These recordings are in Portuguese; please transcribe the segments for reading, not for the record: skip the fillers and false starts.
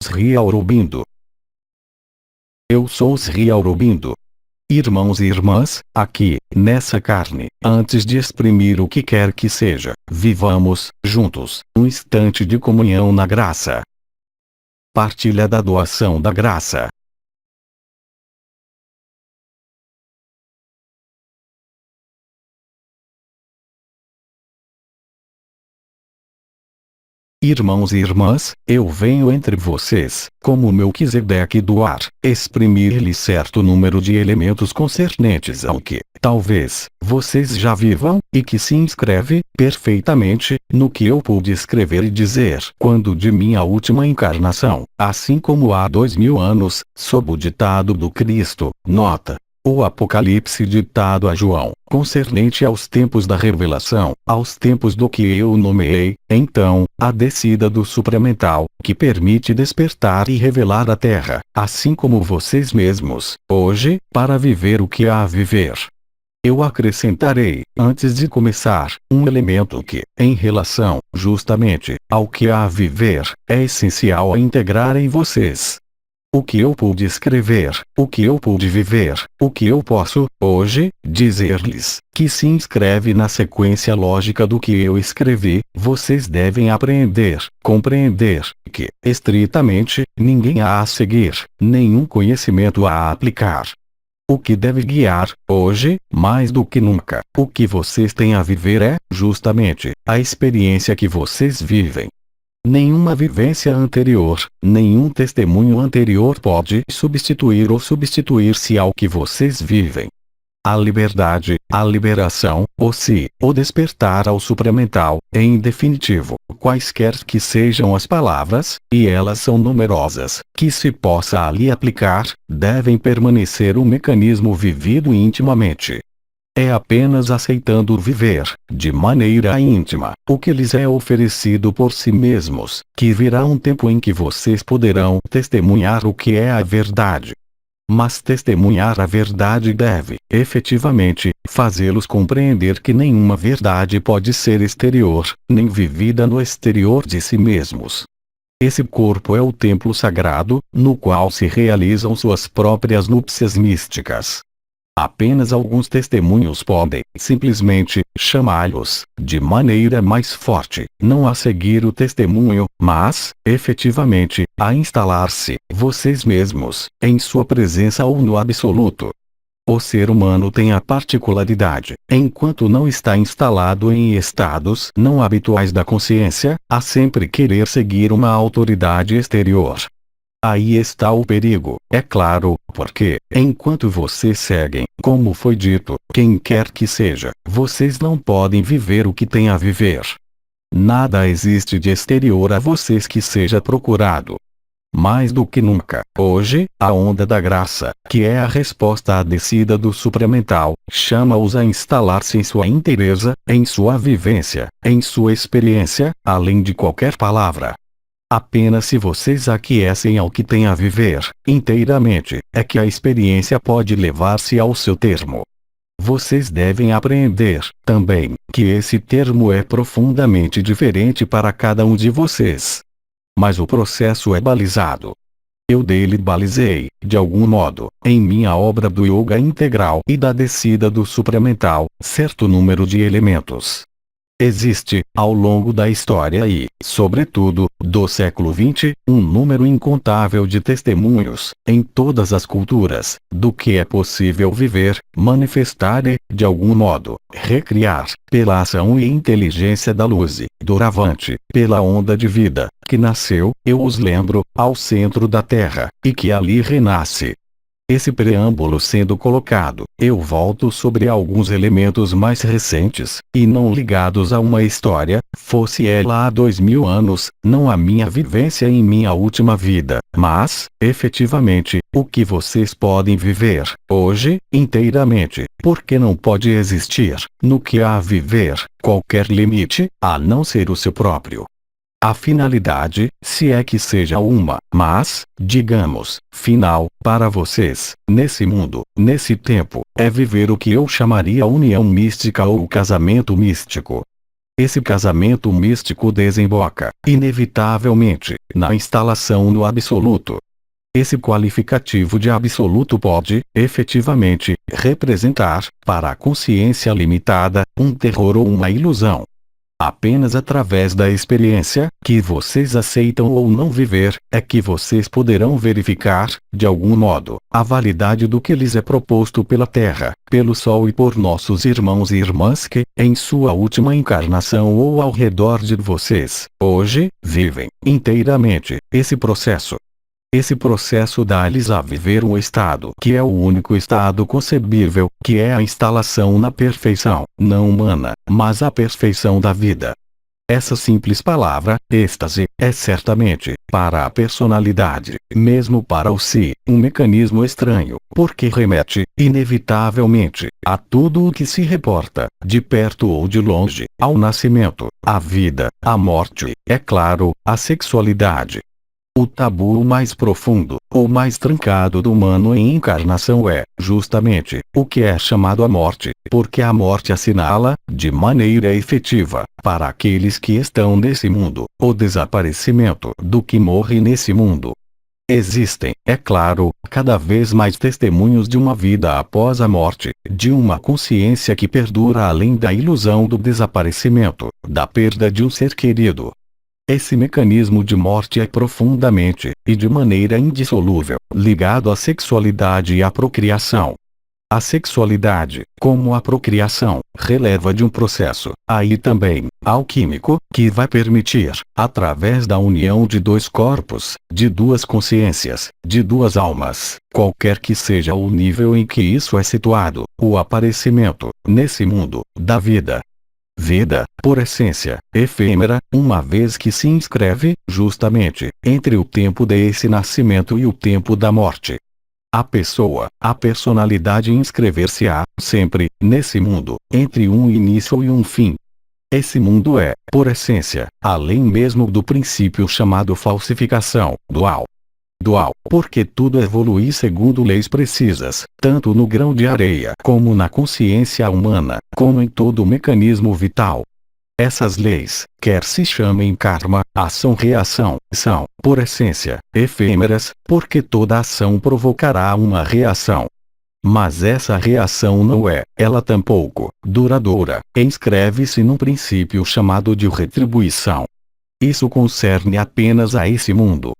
Sri Aurobindo. Eu sou Sri Aurobindo. Irmãos e irmãs, aqui, nessa carne, antes de exprimir o que quer que seja, vivamos, juntos, um instante de comunhão na graça. Partilha da doação da graça. Irmãos e irmãs, eu venho entre vocês, como Melquisedeque doar, exprimir-lhe certo número de elementos concernentes ao que, talvez, vocês já vivam, e que se inscreve, perfeitamente, no que eu pude escrever e dizer quando de minha última encarnação, assim como há 2000 anos, sob o ditado do Cristo, nota. O Apocalipse ditado a João, concernente aos tempos da revelação, aos tempos do que eu nomeei, então, a descida do supramental, que permite despertar e revelar a terra, assim como vocês mesmos, hoje, para viver o que há a viver. Eu acrescentarei, antes de começar, um elemento que, em relação, justamente, ao que há a viver, é essencial a integrar em vocês. O que eu pude escrever, o que eu pude viver, o que eu posso, hoje, dizer-lhes, que se inscreve na sequência lógica do que eu escrevi, vocês devem apreender, compreender, que, estritamente, ninguém há a seguir, nenhum conhecimento há a aplicar. O que deve guiar, hoje, mais do que nunca, o que vocês têm a viver é, justamente, a experiência que vocês vivem. Nenhuma vivência anterior, nenhum testemunho anterior pode substituir ou substituir-se ao que vocês vivem. A liberdade, a liberação, o despertar ao supramental, em definitivo, quaisquer que sejam as palavras, e elas são numerosas, que se possa ali aplicar, devem permanecer um mecanismo vivido intimamente. É apenas aceitando viver, de maneira íntima, o que lhes é oferecido por si mesmos, que virá um tempo em que vocês poderão testemunhar o que é a verdade. Mas testemunhar a verdade deve, efetivamente, fazê-los compreender que nenhuma verdade pode ser exterior, nem vivida no exterior de si mesmos. Esse corpo é o templo sagrado, no qual se realizam suas próprias núpcias místicas. Apenas alguns testemunhos podem, simplesmente, chamá-los, de maneira mais forte, não a seguir o testemunho, mas, efetivamente, a instalar-se, vocês mesmos, em sua presença ou no absoluto. O ser humano tem a particularidade, enquanto não está instalado em estados não habituais da consciência, a sempre querer seguir uma autoridade exterior. Aí está o perigo, é claro, porque, enquanto vocês seguem, como foi dito, quem quer que seja, vocês não podem viver o que têm a viver. Nada existe de exterior a vocês que seja procurado. Mais do que nunca, hoje, a onda da graça, que é a resposta à descida do supramental, chama-os a instalar-se em sua inteireza, em sua vivência, em sua experiência, além de qualquer palavra. Apenas se vocês aquecem ao que têm a viver, inteiramente, é que a experiência pode levar-se ao seu termo. Vocês devem apreender, também, que esse termo é profundamente diferente para cada um de vocês. Mas o processo é balizado. Eu dele balizei, de algum modo, em minha obra do Yoga Integral e da descida do supramental, certo número de elementos. Existe, ao longo da história e, sobretudo, do século XX, um número incontável de testemunhos, em todas as culturas, do que é possível viver, manifestar e, de algum modo, recriar, pela ação e inteligência da luz e, doravante, pela onda de vida, que nasceu, eu os lembro, ao centro da Terra, e que ali renasce. Esse preâmbulo sendo colocado, eu volto sobre alguns elementos mais recentes, e não ligados a uma história, fosse ela há 2000 anos, não a minha vivência em minha última vida, mas, efetivamente, o que vocês podem viver, hoje, inteiramente, porque não pode existir, no que há a viver, qualquer limite, a não ser o seu próprio. A finalidade, se é que seja uma, mas, digamos, final, para vocês, nesse mundo, nesse tempo, é viver o que eu chamaria união mística ou casamento místico. esse casamento místico desemboca, inevitavelmente, na instalação no absoluto. Esse qualificativo de absoluto pode, efetivamente, representar, para a consciência limitada, um terror ou uma ilusão. Apenas através da experiência, que vocês aceitam ou não viver, é que vocês poderão verificar, de algum modo, a validade do que lhes é proposto pela Terra, pelo Sol e por nossos irmãos e irmãs que, em sua última encarnação ou ao redor de vocês, hoje, vivem, inteiramente, esse processo. Esse processo dá-lhes a viver um estado que é o único estado concebível, que é a instalação na perfeição, não humana, mas a perfeição da vida. Essa simples palavra, êxtase, é certamente, para a personalidade, mesmo para o si, um mecanismo estranho, porque remete, inevitavelmente, a tudo o que se reporta, de perto ou de longe, ao nascimento, à vida, à morte, é claro, à sexualidade. O tabu mais profundo, ou mais trancado do humano em encarnação é, justamente, o que é chamado a morte, porque a morte assinala, de maneira efetiva, para aqueles que estão nesse mundo, o desaparecimento do que morre nesse mundo. Existem, é claro, cada vez mais testemunhos de uma vida após a morte, de uma consciência que perdura além da ilusão do desaparecimento, da perda de um ser querido. Esse mecanismo de morte é profundamente, e de maneira indissolúvel, ligado à sexualidade e à procriação. A sexualidade, como a procriação, releva de um processo, aí também, alquímico, que vai permitir, através da união de dois corpos, de duas consciências, de duas almas, qualquer que seja o nível em que isso é situado, o aparecimento, nesse mundo, da vida. Vida, por essência, efêmera, uma vez que se inscreve, justamente, entre o tempo desse nascimento e o tempo da morte. A pessoa, a personalidade inscrever-se-á, sempre, nesse mundo, entre um início e um fim. Esse mundo é, por essência, além mesmo do princípio chamado falsificação, dual. Dual, porque tudo evolui segundo leis precisas, tanto no grão de areia como na consciência humana, como em todo o mecanismo vital. Essas leis, quer se chamem karma, ação-reação, são, por essência, efêmeras, porque toda ação provocará uma reação. Mas essa reação não é, ela tampouco, duradoura, inscreve-se num princípio chamado de retribuição. Isso concerne apenas a esse mundo.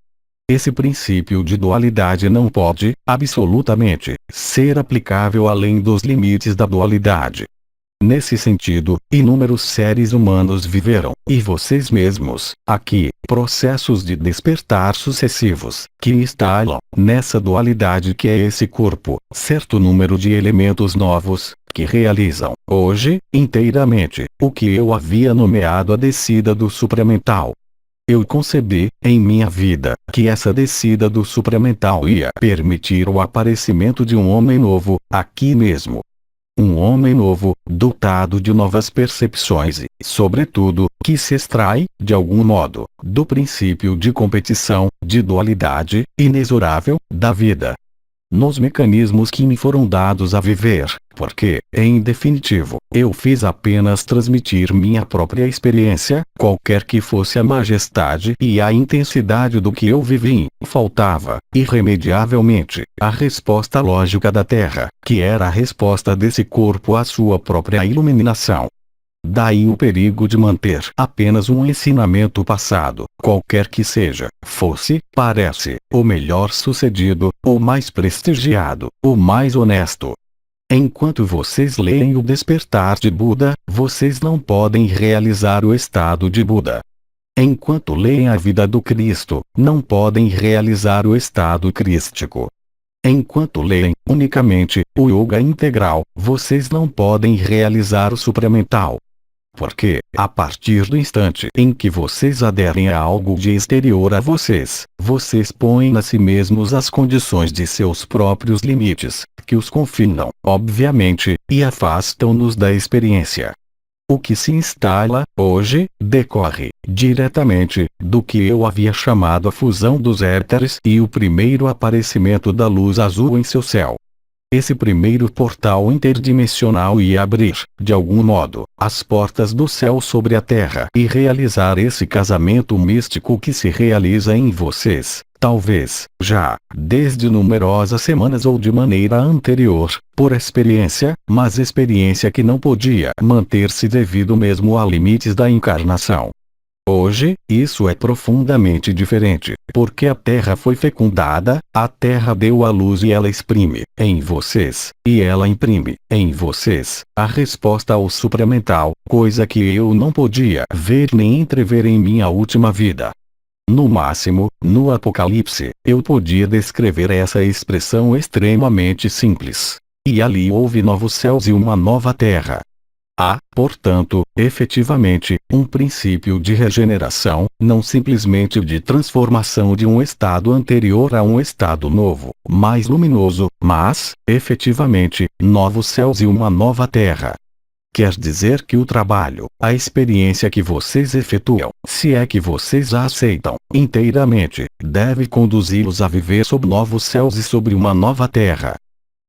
Esse princípio de dualidade não pode, absolutamente, ser aplicável além dos limites da dualidade. Nesse sentido, inúmeros seres humanos viveram, e vocês mesmos, aqui, processos de despertar sucessivos, que instalam, nessa dualidade que é esse corpo, certo número de elementos novos, que realizam, hoje, inteiramente, o que eu havia nomeado a descida do supramental. Eu concebi, em minha vida, que essa descida do supramental ia permitir o aparecimento de um homem novo, aqui mesmo. Um homem novo, dotado de novas percepções e, sobretudo, que se extrai, de algum modo, do princípio de competição, de dualidade, inexorável, da vida. Nos mecanismos que me foram dados a viver, porque, em definitivo, eu fiz apenas transmitir minha própria experiência, qualquer que fosse a majestade e a intensidade do que eu vivi, faltava, irremediavelmente, a resposta lógica da Terra, que era a resposta desse corpo à sua própria iluminação. Daí o perigo de manter apenas um ensinamento passado, qualquer que seja, fosse, parece, o melhor sucedido, o mais prestigiado, o mais honesto. Enquanto vocês leem o Despertar de Buda, vocês não podem realizar o estado de Buda. Enquanto leem a vida do Cristo, não podem realizar o estado crístico. Enquanto leem, unicamente, o Yoga integral, vocês não podem realizar o supramental. Porque, a partir do instante em que vocês aderem a algo de exterior a vocês, vocês põem a si mesmos as condições de seus próprios limites, que os confinam, obviamente, e afastam-nos da experiência. O que se instala, hoje, decorre, diretamente, do que eu havia chamado a fusão dos éteres e o primeiro aparecimento da luz azul em seu céu. esse primeiro portal interdimensional e abrir, de algum modo, as portas do céu sobre a terra e realizar esse casamento místico que se realiza em vocês, talvez, já, desde numerosas semanas ou de maneira anterior, por experiência, mas experiência que não podia manter-se devido mesmo a limites da encarnação. Hoje, isso é profundamente diferente, porque a Terra foi fecundada, a Terra deu à luz e ela exprime, em vocês, e ela imprime, em vocês, a resposta ao supramental, coisa que eu não podia ver nem entrever em minha última vida. No máximo, no Apocalipse, eu podia descrever essa expressão extremamente simples. E ali houve novos céus e uma nova terra. Há, portanto, efetivamente, um princípio de regeneração, não simplesmente de transformação de um estado anterior a um estado novo, mais luminoso, mas, efetivamente, novos céus e uma nova terra. Quer dizer que o trabalho, a experiência que vocês efetuam, se é que vocês a aceitam, inteiramente, deve conduzi-los a viver sob novos céus e sobre uma nova terra.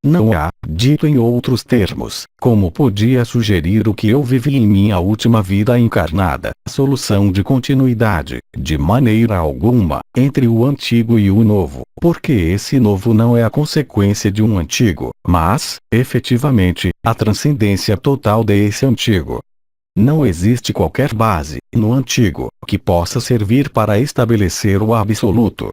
Não há, dito em outros termos, como podia sugerir o que eu vivi em minha última vida encarnada, solução de continuidade, de maneira alguma, entre o antigo e o novo, porque esse novo não é a consequência de um antigo, mas, efetivamente, a transcendência total desse antigo. Não existe qualquer base, no antigo, que possa servir para estabelecer o absoluto.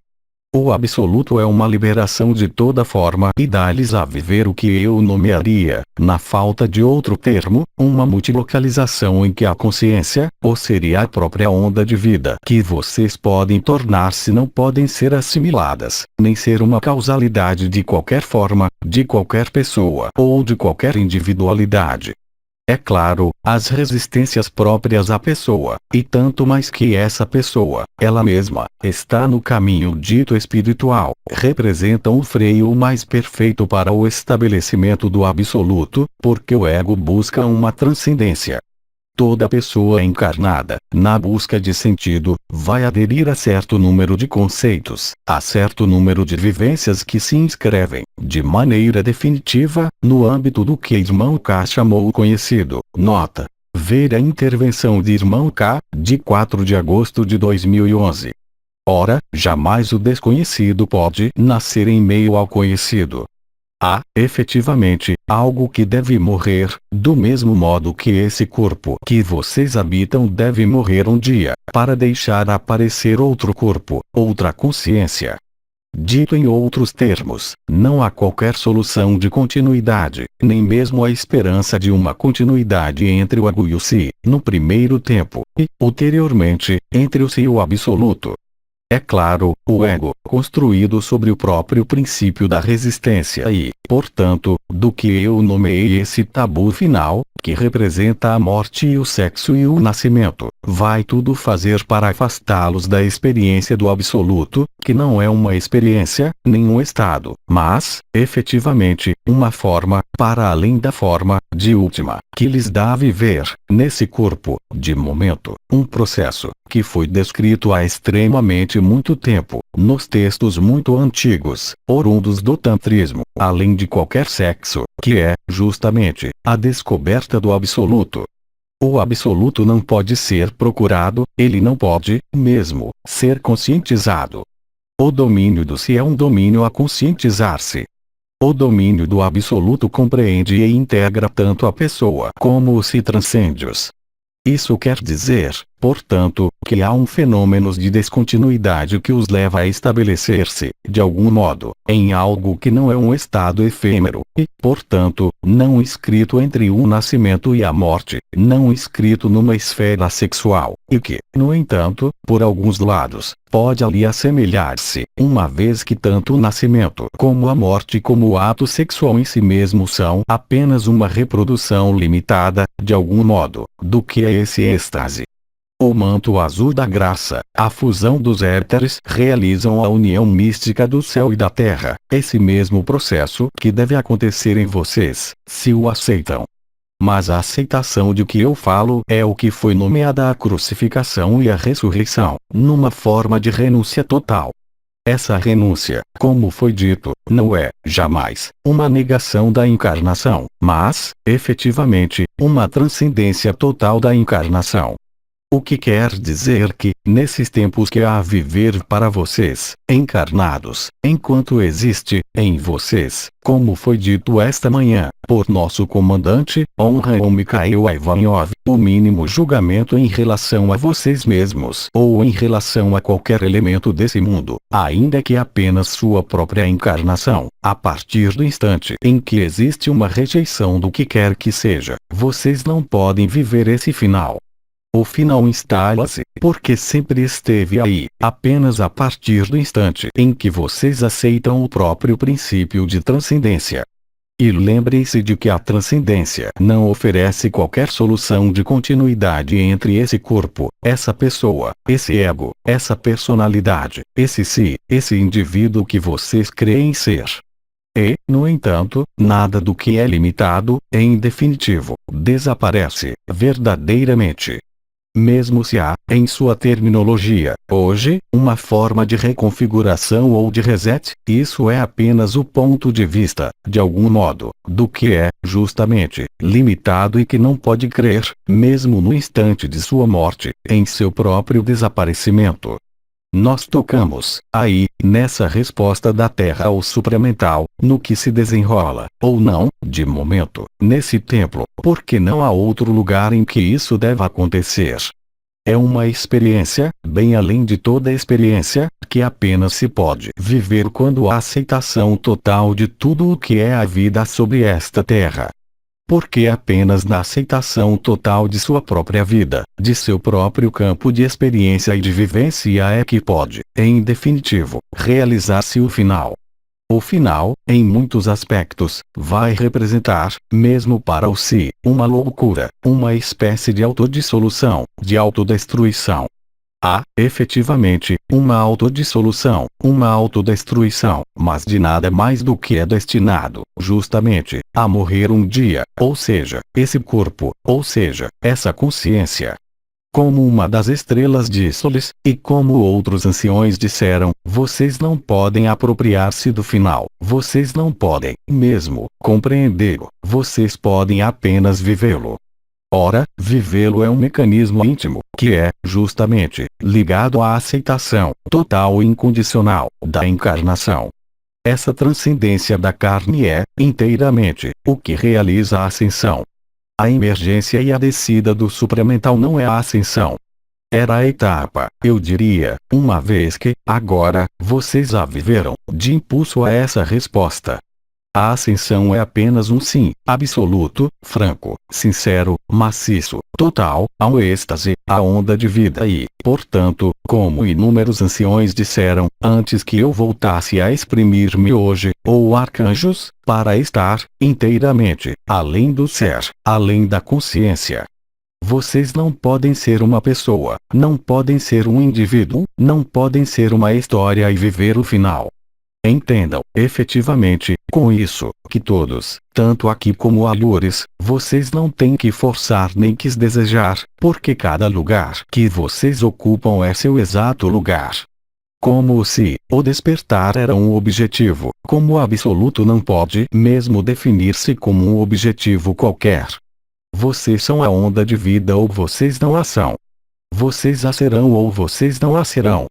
O absoluto é uma liberação de toda forma e dá-lhes a viver o que eu nomearia, na falta de outro termo, uma multilocalização em que a consciência, ou seria a própria onda de vida que vocês podem tornar-se não podem ser assimiladas, nem ser uma causalidade de qualquer forma, de qualquer pessoa ou de qualquer individualidade. É claro, as resistências próprias à pessoa, e tanto mais que essa pessoa, ela mesma, está no caminho dito espiritual, representam o freio mais perfeito para o estabelecimento do absoluto, porque o ego busca uma transcendência. Toda pessoa encarnada, na busca de sentido, vai aderir a certo número de conceitos, a certo número de vivências que se inscrevem, de maneira definitiva, no âmbito do que Irmão K chamou o conhecido. Nota: ver a intervenção de Irmão K, de 4 de agosto de 2011. Ora, jamais o desconhecido pode nascer em meio ao conhecido. Há, efetivamente, algo que deve morrer, do mesmo modo que esse corpo que vocês habitam deve morrer um dia, para deixar aparecer outro corpo, outra consciência. Dito em outros termos, não há qualquer solução de continuidade, nem mesmo a esperança de uma continuidade entre o ego e o si, no primeiro tempo, e, ulteriormente, entre o si e o absoluto. É claro, o ego, construído sobre o próprio princípio da resistência e, portanto, do que eu nomeei esse tabu final, que representa a morte e o sexo e o nascimento, vai tudo fazer para afastá-los da experiência do absoluto, que não é uma experiência, nem um estado, mas, efetivamente, uma forma, para além da forma, de última, que lhes dá a viver, nesse corpo, de momento, um processo, que foi descrito há extremamente muito tempo, nos textos muito antigos, orundos do tantrismo, além de qualquer sexo, que é, justamente, a descoberta do absoluto. O absoluto não pode ser procurado, ele não pode, mesmo, ser conscientizado. O domínio do si é um domínio a conscientizar-se. O domínio do absoluto compreende e integra tanto a pessoa como os si transcêndios. Isso quer dizer, portanto, que há um fenômeno de descontinuidade que os leva a estabelecer-se, de algum modo, em algo que não é um estado efêmero, e, portanto, não escrito entre o nascimento e a morte, não escrito numa esfera sexual, e que, no entanto, por alguns lados, pode ali assemelhar-se, uma vez que tanto o nascimento como a morte como o ato sexual em si mesmo são apenas uma reprodução limitada, de algum modo, do que é esse êxtase. O manto azul da graça, a fusão dos éteres realizam a união mística do céu e da terra, esse mesmo processo que deve acontecer em vocês, se o aceitam. Mas a aceitação de que eu falo é o que foi nomeada a crucificação e a ressurreição, numa forma de renúncia total. Essa renúncia, como foi dito, não é, jamais, uma negação da encarnação, mas, efetivamente, uma transcendência total da encarnação. O que quer dizer que, nesses tempos que há a viver para vocês, encarnados, enquanto existe, em vocês, como foi dito esta manhã, por nosso comandante, Honra Mikhail Ivanov, o mínimo julgamento em relação a vocês mesmos ou em relação a qualquer elemento desse mundo, ainda que apenas sua própria encarnação, a partir do instante em que existe uma rejeição do que quer que seja, vocês não podem viver esse final. O final instala-se, porque sempre esteve aí, apenas a partir do instante em que vocês aceitam o próprio princípio de transcendência. E lembrem-se de que a transcendência não oferece qualquer solução de continuidade entre esse corpo, essa pessoa, esse ego, essa personalidade, esse si, esse indivíduo que vocês creem ser. E, no entanto, nada do que é limitado, em definitivo, desaparece, verdadeiramente. Mesmo se há, em sua terminologia, hoje, uma forma de reconfiguração ou de reset, isso é apenas o ponto de vista, de algum modo, do que é, justamente, limitado e que não pode crer, mesmo no instante de sua morte, em seu próprio desaparecimento. Nós tocamos, aí, nessa resposta da Terra ao supramental, no que se desenrola, ou não, de momento, nesse templo, porque não há outro lugar em que isso deva acontecer. É uma experiência, bem além de toda experiência, que apenas se pode viver quando há aceitação total de tudo o que é a vida sobre esta Terra. Porque apenas na aceitação total de sua própria vida, de seu próprio campo de experiência e de vivência é que pode, em definitivo, realizar-se o final. O final, em muitos aspectos, vai representar, mesmo para o si, uma loucura, uma espécie de autodissolução, de autodestruição. Há, efetivamente, uma autodissolução, uma autodestruição, mas de nada mais do que é destinado, justamente, a morrer um dia, ou seja, esse corpo, ou seja, essa consciência. Como uma das estrelas disse-lhes, e como outros anciões disseram, vocês não podem apropriar-se do final, vocês não podem, mesmo, compreendê-lo, vocês podem apenas vivê-lo. Ora, vivê-lo é um mecanismo íntimo, que é, justamente, ligado à aceitação, total e incondicional, da encarnação. Essa transcendência da carne é, inteiramente, o que realiza a ascensão. A emergência e a descida do supramental não é a ascensão. Era a etapa, eu diria, uma vez que, agora, vocês a viveram, de impulso a essa resposta. A ascensão é apenas um sim, absoluto, franco, sincero, maciço, total, ao êxtase, a onda de vida e, portanto, como inúmeros anciões disseram, antes que eu voltasse a exprimir-me hoje, ou arcanjos, para estar, inteiramente, além do ser, além da consciência. Vocês não podem ser uma pessoa, não podem ser um indivíduo, não podem ser uma história e viver o final. Entendam, efetivamente, com isso, que todos, tanto aqui como alhures, vocês não têm que forçar nem que desejar, porque cada lugar que vocês ocupam é seu exato lugar. Como se o despertar era um objetivo, como o absoluto não pode mesmo definir-se como um objetivo qualquer. Vocês são a onda de vida ou vocês não a são. Vocês a serão ou vocês não a serão.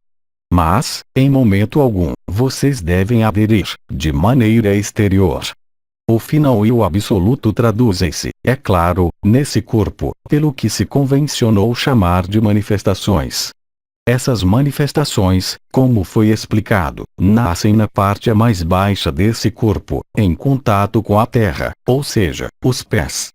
Mas, em momento algum, vocês devem aderir, de maneira exterior. O final e o absoluto traduzem-se, é claro, nesse corpo, pelo que se convencionou chamar de manifestações. Essas manifestações, como foi explicado, nascem na parte mais baixa desse corpo, em contato com a terra, ou seja, os pés.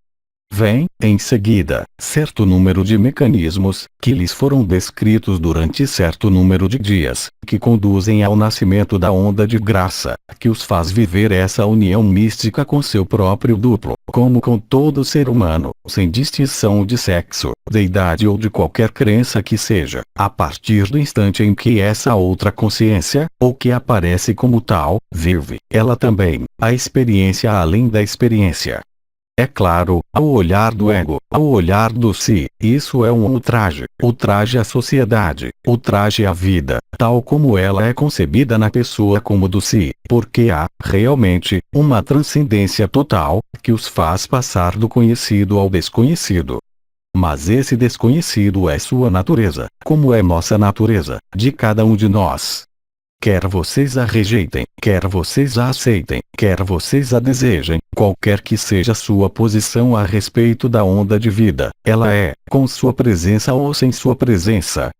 Vem, em seguida, certo número de mecanismos, que lhes foram descritos durante certo número de dias, que conduzem ao nascimento da onda de graça, que os faz viver essa união mística com seu próprio duplo, como com todo ser humano, sem distinção de sexo, de idade ou de qualquer crença que seja, a partir do instante em que essa outra consciência, ou que aparece como tal, vive, ela também, a experiência além da experiência. É claro, ao olhar do ego, ao olhar do si, isso é um ultraje à sociedade, ultraje à vida, tal como ela é concebida na pessoa como do si, porque há, realmente, uma transcendência total, que os faz passar do conhecido ao desconhecido. Mas esse desconhecido é sua natureza, como é nossa natureza, de cada um de nós. Quer vocês a rejeitem, quer vocês a aceitem, quer vocês a desejem, qualquer que seja sua posição a respeito da onda de vida, ela é, com sua presença ou sem sua presença.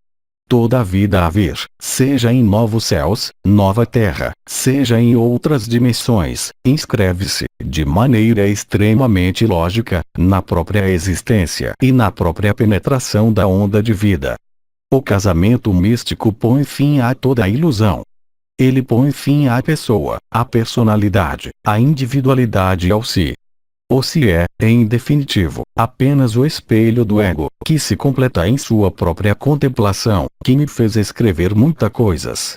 Toda a vida a vir, seja em novos céus, nova terra, seja em outras dimensões, inscreve-se, de maneira extremamente lógica, na própria existência e na própria penetração da onda de vida. O casamento místico põe fim a toda a ilusão. Ele põe fim à pessoa, à personalidade, à individualidade e ao si. O si é, em definitivo, apenas o espelho do ego, que se completa em sua própria contemplação, que me fez escrever muitas coisas.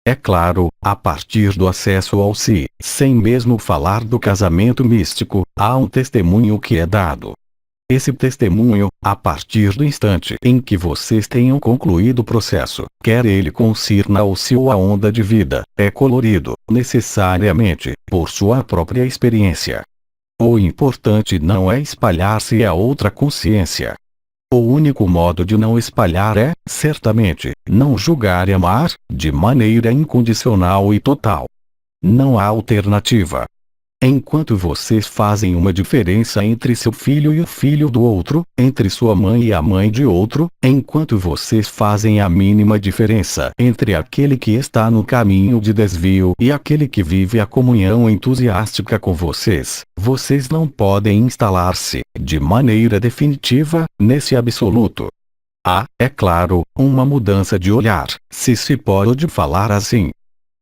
É claro, a partir do acesso ao si, sem mesmo falar do casamento místico, há um testemunho que é dado. Esse testemunho, a partir do instante em que vocês tenham concluído o processo, quer ele concirna o si ou a onda de vida, é colorido, necessariamente, por sua própria experiência. O importante não é espalhar-se a outra consciência. O único modo de não espalhar é, certamente, não julgar e amar, de maneira incondicional e total. Não há alternativa. Enquanto vocês fazem uma diferença entre seu filho e o filho do outro, entre sua mãe e a mãe de outro, enquanto vocês fazem a mínima diferença entre aquele que está no caminho de desvio e aquele que vive a comunhão entusiástica com vocês, vocês não podem instalar-se, de maneira definitiva, nesse absoluto. Há, é claro, uma mudança de olhar, se pode falar assim.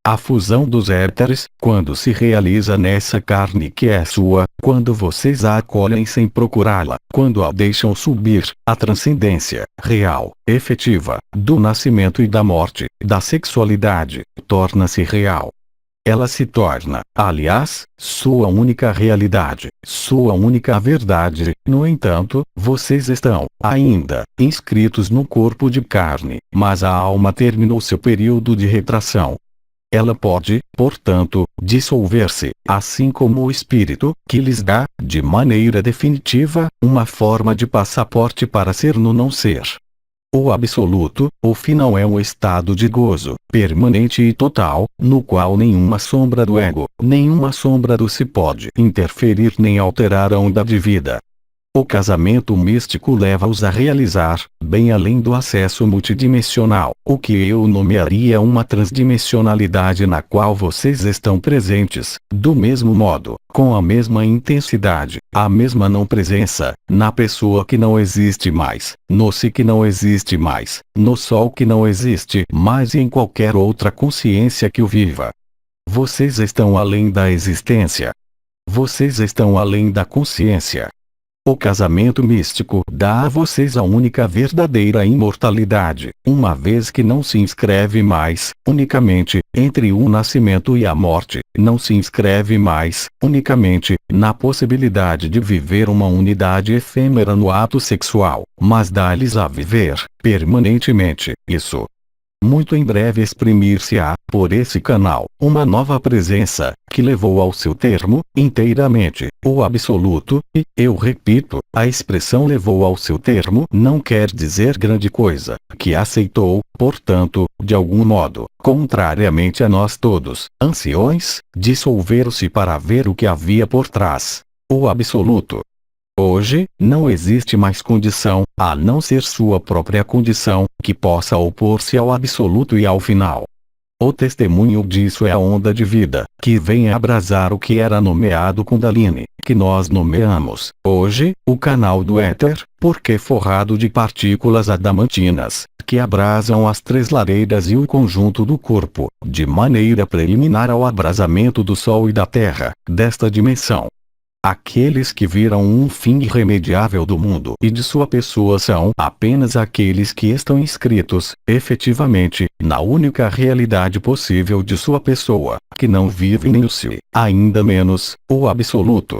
A fusão dos éteres, quando se realiza nessa carne que é sua, quando vocês a acolhem sem procurá-la, quando a deixam subir, a transcendência, real, efetiva, do nascimento e da morte, da sexualidade, torna-se real. Ela se torna, aliás, sua única realidade, sua única verdade. No entanto, vocês estão, ainda, inscritos no corpo de carne, mas a alma terminou seu período de retração. Ela pode, portanto, dissolver-se, assim como o espírito, que lhes dá, de maneira definitiva, uma forma de passaporte para ser no não ser. O absoluto, o final é um estado de gozo, permanente e total, no qual nenhuma sombra do ego, nenhuma sombra do si pode interferir nem alterar a onda de vida. O casamento místico leva-os a realizar, bem além do acesso multidimensional, o que eu nomearia uma transdimensionalidade na qual vocês estão presentes, do mesmo modo, com a mesma intensidade, a mesma não presença, na pessoa que não existe mais, no si que não existe mais, no sol que não existe mais e em qualquer outra consciência que o viva. Vocês estão além da existência. Vocês estão além da consciência. O casamento místico dá a vocês a única verdadeira imortalidade, uma vez que não se inscreve mais, unicamente, entre o nascimento e a morte, não se inscreve mais, unicamente, na possibilidade de viver uma unidade efêmera no ato sexual, mas dá-lhes a viver, permanentemente, isso. Muito em breve exprimir-se-á, por esse canal, uma nova presença, que levou ao seu termo, inteiramente, o absoluto, e, eu repito, a expressão levou ao seu termo não quer dizer grande coisa, que aceitou, portanto, de algum modo, contrariamente a nós todos, anciões, dissolveram-se para ver o que havia por trás. O absoluto. Hoje, não existe mais condição, a não ser sua própria condição, que possa opor-se ao absoluto e ao final. O testemunho disso é a onda de vida, que vem abrasar o que era nomeado Kundalini, que nós nomeamos, hoje, o canal do éter, porque forrado de partículas adamantinas, que abrasam as três lareiras e o conjunto do corpo, de maneira preliminar ao abrasamento do Sol e da Terra, desta dimensão. Aqueles que viram um fim irremediável do mundo e de sua pessoa são apenas aqueles que estão inscritos, efetivamente, na única realidade possível de sua pessoa, que não vive nem o si, ainda menos, o absoluto.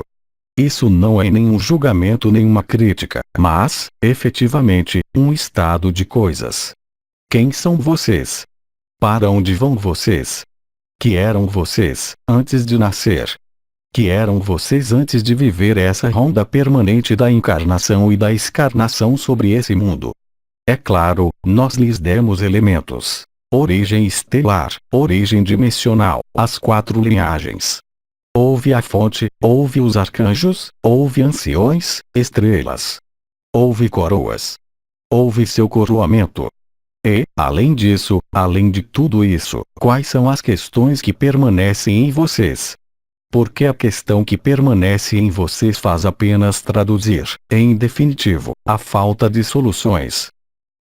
Isso não é nenhum julgamento nem uma crítica, mas, efetivamente, um estado de coisas. Quem são vocês? Para onde vão vocês? Que eram vocês, antes de nascer? Que eram vocês antes de viver essa ronda permanente da encarnação e da excarnação sobre esse mundo? É claro, nós lhes demos elementos. Origem estelar, origem dimensional, as 4 linhagens. Houve a fonte, houve os arcanjos, houve anciões, estrelas. Houve coroas. Houve seu coroamento. E, além disso, além de tudo isso, quais são as questões que permanecem em vocês? Porque a questão que permanece em vocês faz apenas traduzir, em definitivo, a falta de soluções.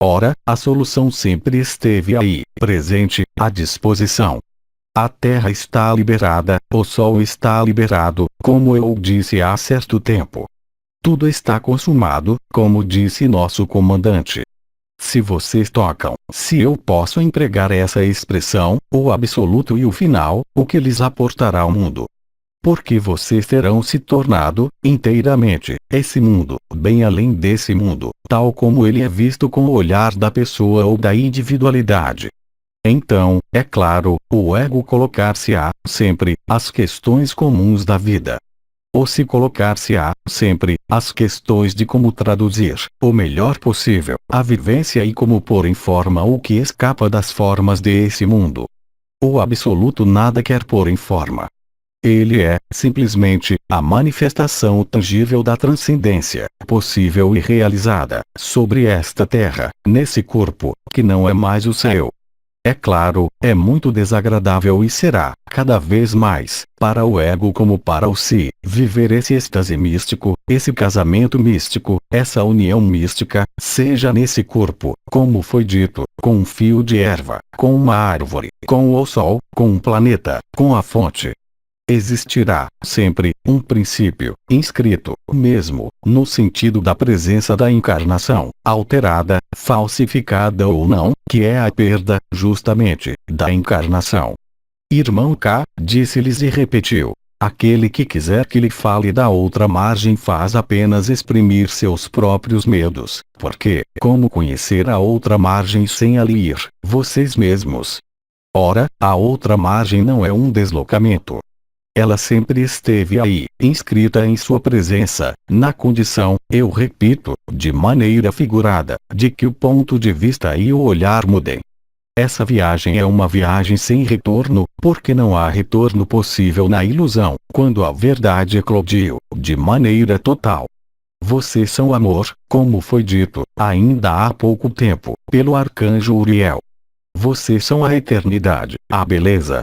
Ora, a solução sempre esteve aí, presente, à disposição. A Terra está liberada, o Sol está liberado, como eu disse há certo tempo. Tudo está consumado, como disse nosso comandante. Se vocês tocam, se eu posso empregar essa expressão, o absoluto e o final, o que lhes aportará ao mundo? Porque vocês terão se tornado, inteiramente, esse mundo, bem além desse mundo, tal como ele é visto com o olhar da pessoa ou da individualidade. Então, é claro, o ego colocar-se-á, sempre, as questões comuns da vida. Ou se colocar-se-á, sempre, as questões de como traduzir, o melhor possível, a vivência e como pôr em forma o que escapa das formas desse mundo. O absoluto nada quer pôr em forma. Ele é, simplesmente, a manifestação tangível da transcendência, possível e realizada, sobre esta terra, nesse corpo, que não é mais o seu. É claro, é muito desagradável e será, cada vez mais, para o ego como para o si, viver esse êxtase místico, esse casamento místico, essa união mística, seja nesse corpo, como foi dito, com um fio de erva, com uma árvore, com o sol, com um planeta, com a fonte. Existirá, sempre, um princípio, inscrito, mesmo, no sentido da presença da encarnação, alterada, falsificada ou não, que é a perda, justamente, da encarnação. Irmão K, disse-lhes e repetiu. Aquele que quiser que lhe fale da outra margem faz apenas exprimir seus próprios medos, porque, como conhecer a outra margem sem ali ir, vocês mesmos? Ora, a outra margem não é um deslocamento. Ela sempre esteve aí, inscrita em sua presença, na condição, eu repito, de maneira figurada, de que o ponto de vista e o olhar mudem. Essa viagem é uma viagem sem retorno, porque não há retorno possível na ilusão, quando a verdade eclodiu, de maneira total. Vocês são amor, como foi dito, ainda há pouco tempo, pelo arcanjo Uriel. Vocês são a eternidade, a beleza.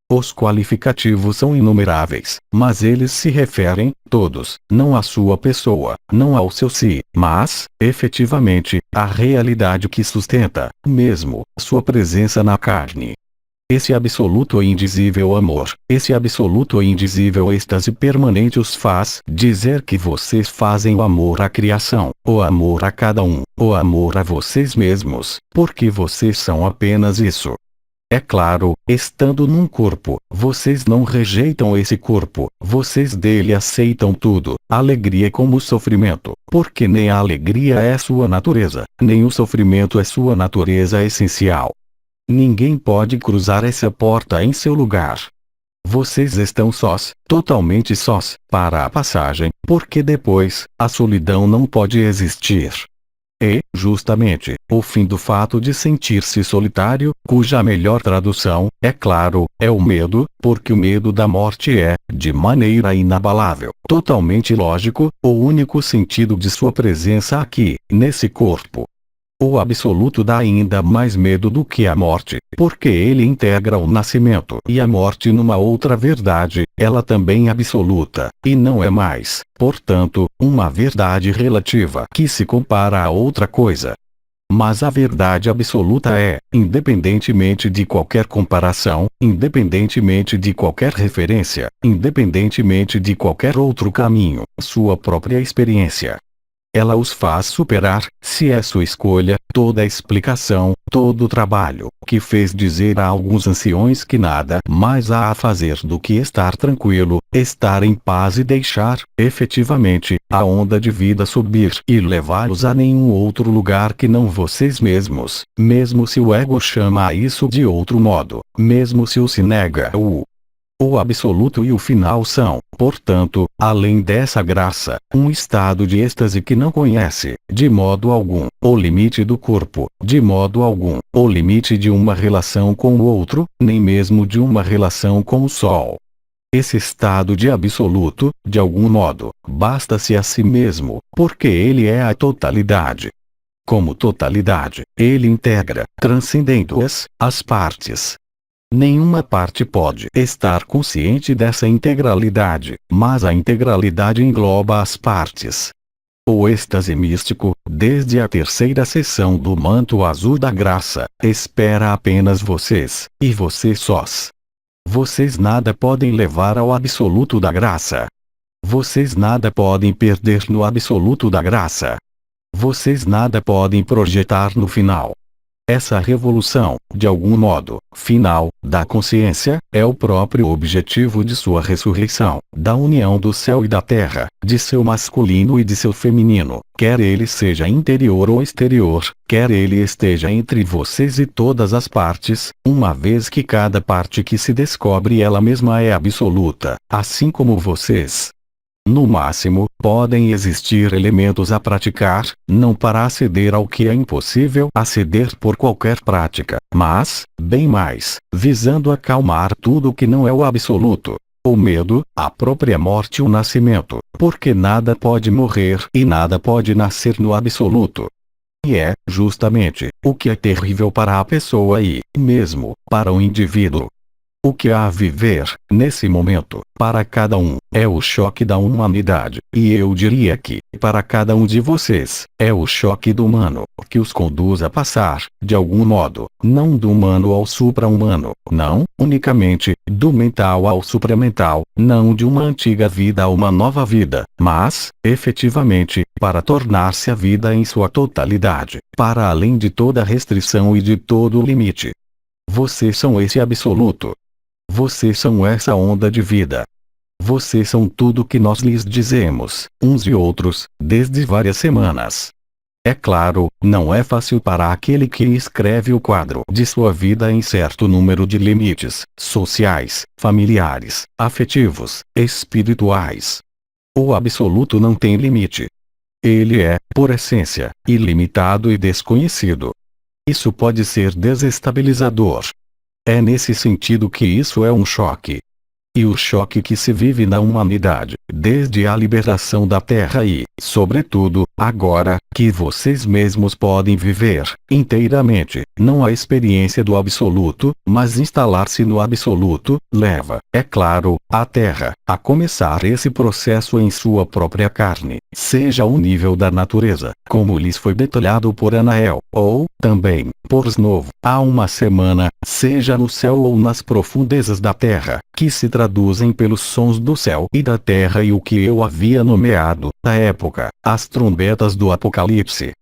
Os qualificativos são inumeráveis, mas eles se referem, todos, não à sua pessoa, não ao seu si, mas, efetivamente, à realidade que sustenta, mesmo, sua presença na carne. Esse absoluto e indizível amor, esse absoluto e indizível êxtase permanente os faz dizer que vocês fazem o amor à criação, o amor a cada um, o amor a vocês mesmos, porque vocês são apenas isso. É claro, estando num corpo, vocês não rejeitam esse corpo, vocês dele aceitam tudo, alegria como sofrimento, porque nem a alegria é sua natureza, nem o sofrimento é sua natureza essencial. Ninguém pode cruzar essa porta em seu lugar. Vocês estão sós, totalmente sós, para a passagem, porque depois, a solidão não pode existir. E, justamente, o fim do fato de sentir-se solitário, cuja melhor tradução, é claro, é o medo, porque o medo da morte é, de maneira inabalável, totalmente lógico, o único sentido de sua presença aqui, nesse corpo. O absoluto dá ainda mais medo do que a morte, porque ele integra o nascimento e a morte numa outra verdade, ela também absoluta, e não é mais, portanto, uma verdade relativa que se compara a outra coisa. Mas a verdade absoluta é, independentemente de qualquer comparação, independentemente de qualquer referência, independentemente de qualquer outro caminho, sua própria experiência. Ela os faz superar, se é sua escolha, toda explicação, todo o trabalho que fez dizer a alguns anciões que nada mais há a fazer do que estar tranquilo, estar em paz e deixar, efetivamente, a onda de vida subir e levá-los a nenhum outro lugar que não vocês mesmos, mesmo se o ego chama a isso de outro modo, mesmo se o se nega o absoluto e o final são, portanto, além dessa graça, um estado de êxtase que não conhece, de modo algum, o limite do corpo, de modo algum, o limite de uma relação com o outro, nem mesmo de uma relação com o sol. Esse estado de absoluto, de algum modo, basta-se a si mesmo, porque ele é a totalidade. Como totalidade, ele integra, transcendendo-as, as partes. Nenhuma parte pode estar consciente dessa integralidade, mas a integralidade engloba as partes. O êxtase místico, desde a terceira seção do manto azul da graça, espera apenas vocês, e vocês sós. Vocês nada podem levar ao absoluto da graça. Vocês nada podem perder no absoluto da graça. Vocês nada podem projetar no final. Essa revolução, de algum modo, final, da consciência, é o próprio objetivo de sua ressurreição, da união do céu e da terra, de seu masculino e de seu feminino, quer ele seja interior ou exterior, quer ele esteja entre vocês e todas as partes, uma vez que cada parte que se descobre ela mesma é absoluta, assim como vocês. No máximo, podem existir elementos a praticar, não para aceder ao que é impossível aceder por qualquer prática, mas, bem mais, visando acalmar tudo que não é o absoluto. O medo, a própria morte e o nascimento, porque nada pode morrer e nada pode nascer no absoluto. E é, justamente, o que é terrível para a pessoa e, mesmo, para o indivíduo. O que há a viver, nesse momento, para cada um, é o choque da humanidade, e eu diria que, para cada um de vocês, é o choque do humano, que os conduz a passar, de algum modo, não do humano ao supra-humano, não, unicamente, do mental ao supramental, não de uma antiga vida a uma nova vida, mas, efetivamente, para tornar-se a vida em sua totalidade, para além de toda restrição e de todo limite. Vocês são esse absoluto. Vocês são essa onda de vida. Vocês são tudo o que nós lhes dizemos, uns e outros, desde várias semanas. É claro, não é fácil para aquele que escreve o quadro de sua vida em certo número de limites, sociais, familiares, afetivos, espirituais. O absoluto não tem limite. Ele é, por essência, ilimitado e desconhecido. Isso pode ser desestabilizador. É nesse sentido que isso é um choque. E o choque que se vive na humanidade, desde a liberação da Terra e, sobretudo, agora, que vocês mesmos podem viver, inteiramente, não a experiência do absoluto, mas instalar-se no absoluto, leva, é claro, a Terra, a começar esse processo em sua própria carne, seja o nível da natureza, como lhes foi detalhado por Anael, ou, também, por Snow, há uma semana, seja no céu ou nas profundezas da Terra, que se traduzem pelos sons do céu e da terra e o que eu havia nomeado, na época, as trombetas do Apocalipse.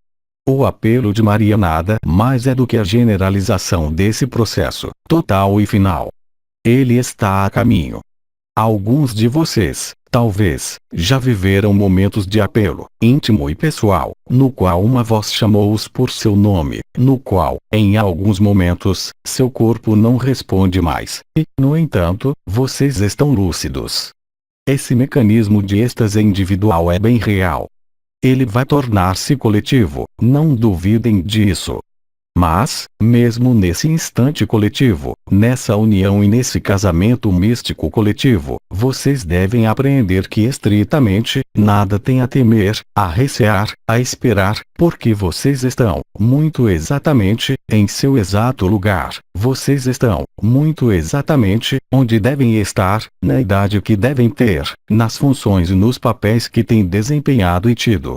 O apelo de Maria nada mais é do que a generalização desse processo, total e final. Ele está a caminho. Alguns de vocês, talvez, já viveram momentos de apelo, íntimo e pessoal, no qual uma voz chamou-os por seu nome, no qual, em alguns momentos, seu corpo não responde mais, e, no entanto, vocês estão lúcidos. Esse mecanismo de êxtase individual é bem real. Ele vai tornar-se coletivo, não duvidem disso. Mas, mesmo nesse instante coletivo, nessa união e nesse casamento místico coletivo, vocês devem apreender que estritamente, nada tem a temer, a recear, a esperar, porque vocês estão, muito exatamente, em seu exato lugar, vocês estão, muito exatamente, onde devem estar, na idade que devem ter, nas funções e nos papéis que têm desempenhado e tido.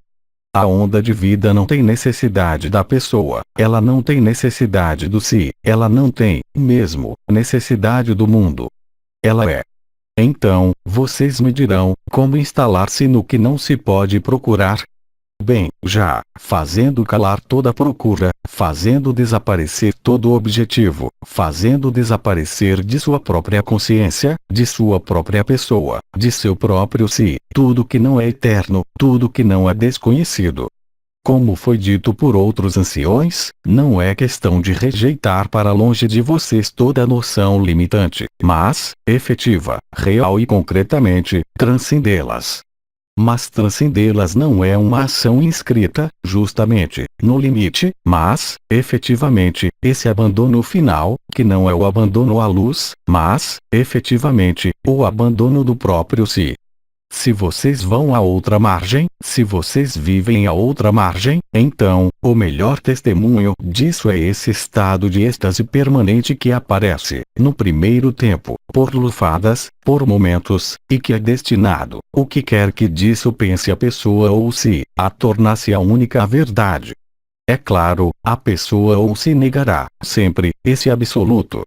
A onda de vida não tem necessidade da pessoa, ela não tem necessidade do si, ela não tem, mesmo, necessidade do mundo. Ela é. Então, vocês me dirão, como instalar-se no que não se pode procurar? Bem, já, fazendo calar toda procura, fazendo desaparecer todo objetivo, fazendo desaparecer de sua própria consciência, de sua própria pessoa, de seu próprio si, tudo que não é eterno, tudo que não é desconhecido. Como foi dito por outros anciões, não é questão de rejeitar para longe de vocês toda noção limitante, mas, efetiva, real e concretamente, transcendê-las. Mas transcendê-las não é uma ação inscrita, justamente, no limite, mas, efetivamente, esse abandono final, que não é o abandono à luz, mas, efetivamente, o abandono do próprio si. Se vocês vão à outra margem, se vocês vivem à outra margem, então, o melhor testemunho disso é esse estado de êxtase permanente que aparece, no primeiro tempo, por lufadas, por momentos, e que é destinado, o que quer que disso pense a pessoa ou se, a tornar-se a única verdade. É claro, a pessoa ou se negará, sempre, esse absoluto.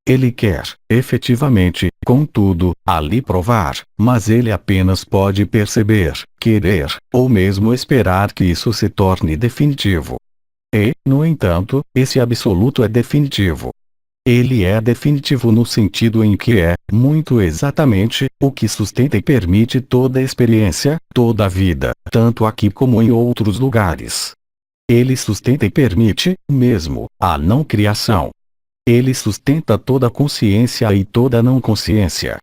Ele quer, efetivamente, contudo, ali provar, mas ele apenas pode perceber, querer, ou mesmo esperar que isso se torne definitivo. E, no entanto, esse absoluto é definitivo. Ele é definitivo no sentido em que é, muito exatamente, o que sustenta e permite toda a experiência, toda a vida, tanto aqui como em outros lugares. Ele sustenta e permite, mesmo, a não criação. Ele sustenta toda a consciência e toda a não consciência.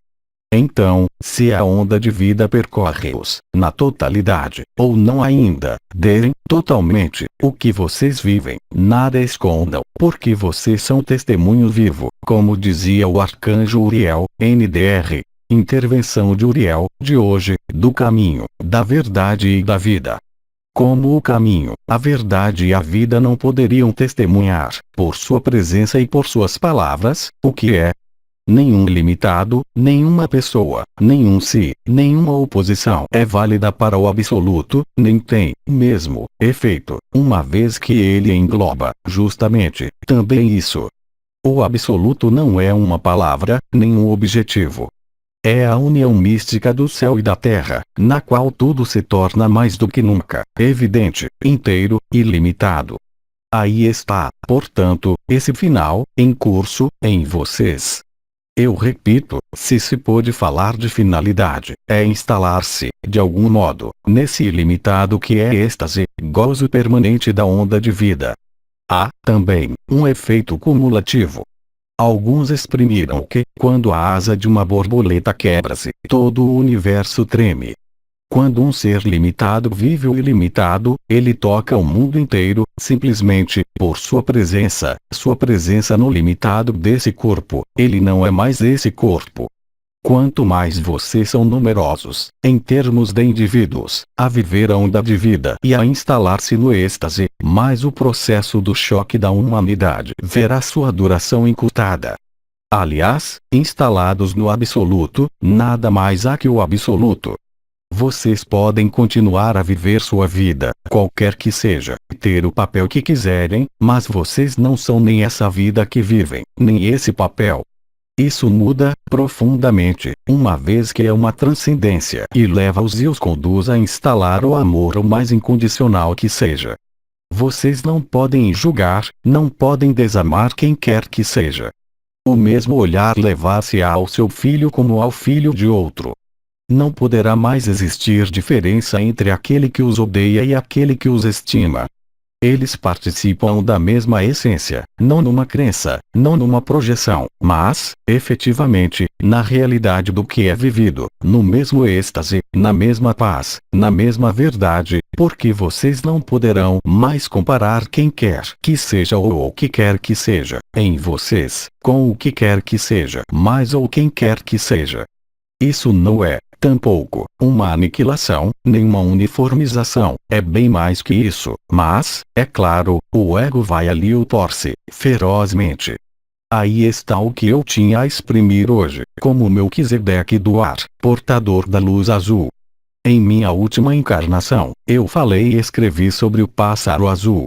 Então, se a onda de vida percorre-os, na totalidade, ou não ainda, derem, totalmente, o que vocês vivem, nada escondam, porque vocês são testemunho vivo, como dizia o arcanjo Uriel, NDR. Intervenção de Uriel, de hoje, do caminho, da verdade e da vida. Como o caminho, a verdade e a vida não poderiam testemunhar, por sua presença e por suas palavras, o que é? Nenhum limitado, nenhuma pessoa, nenhum si, nenhuma oposição é válida para o absoluto, nem tem, mesmo, efeito, uma vez que ele engloba, justamente, também isso. O absoluto não é uma palavra, nem um objetivo. É a união mística do céu e da terra, na qual tudo se torna mais do que nunca, evidente, inteiro, ilimitado. Aí está, portanto, esse final, em curso, em vocês. Eu repito, se se pode falar de finalidade, é instalar-se, de algum modo, nesse ilimitado que é êxtase, gozo permanente da onda de vida. Há, também, um efeito cumulativo. Alguns exprimiram que, quando a asa de uma borboleta quebra-se, todo o universo treme. Quando um ser limitado vive o ilimitado, ele toca o mundo inteiro, simplesmente, por sua presença no limitado desse corpo, ele não é mais esse corpo. Quanto mais vocês são numerosos, em termos de indivíduos, a viver a onda de vida e a instalar-se no êxtase, mais o processo do choque da humanidade verá sua duração encurtada. Aliás, instalados no absoluto, nada mais há que o absoluto. Vocês podem continuar a viver sua vida, qualquer que seja, ter o papel que quiserem, mas vocês não são nem essa vida que vivem, nem esse papel. Isso muda, profundamente, uma vez que é uma transcendência e leva-os e os conduz a instalar o amor o mais incondicional que seja. Vocês não podem julgar, não podem desamar quem quer que seja. O mesmo olhar levar-se ao seu filho como ao filho de outro. Não poderá mais existir diferença entre aquele que os odeia e aquele que os estima. Eles participam da mesma essência, não numa crença, não numa projeção, mas, efetivamente, na realidade do que é vivido, no mesmo êxtase, na mesma paz, na mesma verdade, porque vocês não poderão mais comparar quem quer que seja ou o que quer que seja, em vocês, com o que quer que seja, mais ou quem quer que seja. Isso não é, tampouco, uma aniquilação, nem uma uniformização, é bem mais que isso, mas, é claro, o ego vai ali e o torce, ferozmente. Aí está o que eu tinha a exprimir hoje, como Melquisedeque do ar, portador da luz azul. Em minha última encarnação, eu falei e escrevi sobre o pássaro azul.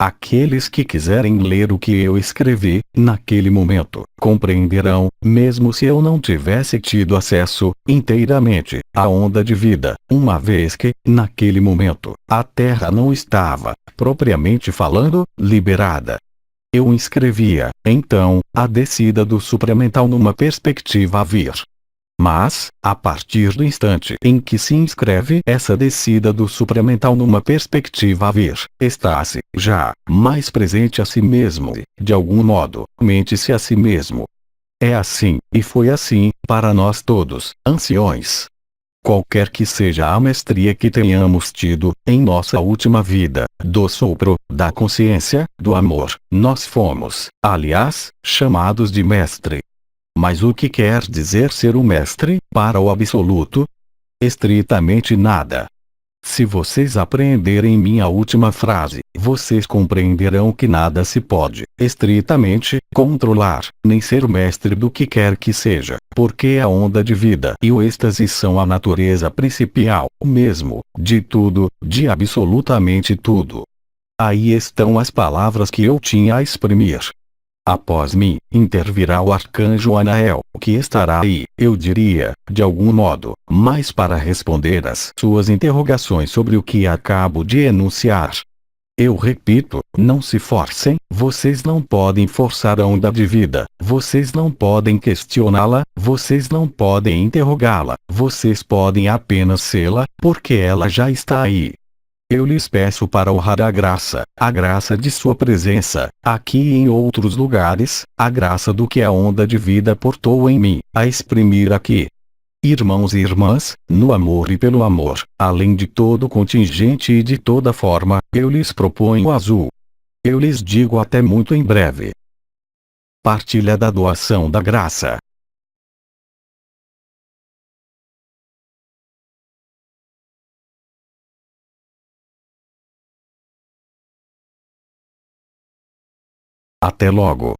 Aqueles que quiserem ler o que eu escrevi, naquele momento, compreenderão, mesmo se eu não tivesse tido acesso, inteiramente, à onda de vida, uma vez que, naquele momento, a Terra não estava, propriamente falando, liberada. Eu inscrevia, então, a descida do supramental numa perspectiva a vir. Mas, a partir do instante em que se inscreve essa descida do supramental numa perspectiva a vir, está-se, já, mais presente a si mesmo e, de algum modo, mente-se a si mesmo. É assim, e foi assim, para nós todos, anciões. Qualquer que seja a mestria que tenhamos tido, em nossa última vida, do sopro, da consciência, do amor, nós fomos, aliás, chamados de mestre. Mas o que quer dizer ser o mestre, para o absoluto? Estritamente nada. Se vocês apreenderem minha última frase, vocês compreenderão que nada se pode, estritamente, controlar, nem ser mestre do que quer que seja, porque a onda de vida e o êxtase são a natureza principal, mesmo, de tudo, de absolutamente tudo. Aí estão as palavras que eu tinha a exprimir. Após mim, intervirá o arcanjo Anael, que estará aí, eu diria, de algum modo, mas para responder às suas interrogações sobre o que acabo de enunciar. Eu repito, não se forcem, vocês não podem forçar a onda de vida, vocês não podem questioná-la, vocês não podem interrogá-la, vocês podem apenas sê-la, porque ela já está aí. Eu lhes peço para honrar a graça de sua presença, aqui e em outros lugares, a graça do que a onda de vida portou em mim, a exprimir aqui. Irmãos e irmãs, no amor e pelo amor, além de todo contingente e de toda forma, eu lhes proponho o azul. Eu lhes digo até muito em breve. Partilha da doação da graça. Até logo.